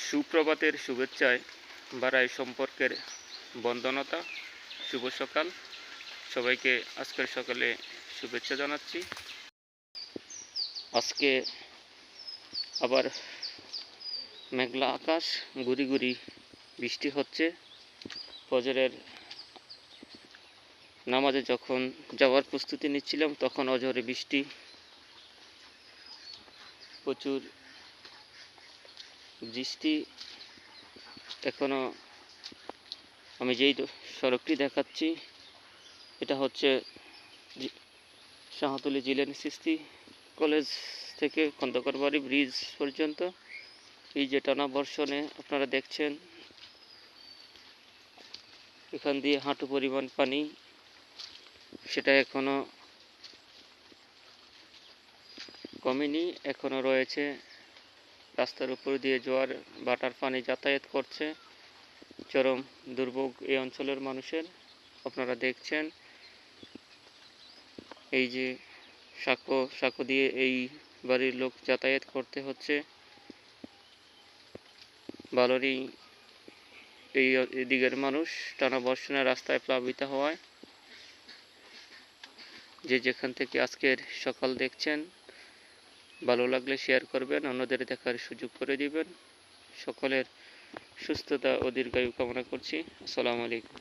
সুপ্রভাতের শুভেচ্ছায় বাড়াই সম্পর্কের বন্দনতা। শুভ সকাল সবাইকে। আজকের সকালে শুভেচ্ছা জানাচ্ছি। আজকে আবার মেঘলা আকাশ, গুড়ি গুড়ি বৃষ্টি হচ্ছে। ফজরের নামাজে যখন যাওয়ার প্রস্তুতি নিচ্ছিলাম তখন অঝরে বৃষ্টি, প্রচুর বৃষ্টি। এখনো আমি যেই সড়কটি দেখাচ্ছি এটা হচ্ছে শাহতলী জিলানী চিশতি কলেজ থেকে খন্দকারবাড়ি ব্রিজ পর্যন্ত। এই যে টানা বর্ষণে আপনারা দেখছেন এখান দিয়ে হাঁটু পরিমাণ পানি, সেটা এখনো কমেনি, এখনো রয়েছে। রাস্তার উপর দিয়ে জোয়ার ভাটার পানি যাতায়াত করছে। চরম দুর্ভোগ এই অঞ্চলের মানুষের। আপনারা দেখছেন এই যে সাঁকো দিয়ে এই বাড়ির লোক যাতায়াত করতে হচ্ছে। বালুরই এই দিকের মানুষ টানা বর্ষণে রাস্তায় প্লাবিত হওয়ায় যে যেখান থেকে আজকের সকাল দেখছেন, ভালো লাগলে শেয়ার করবেন, অন্যদের দেখার সুযোগ করে দিবেন। সকলের সুস্থতা ও দীর্ঘায়ু কামনা করছি। আসসালামু আলাইকুম।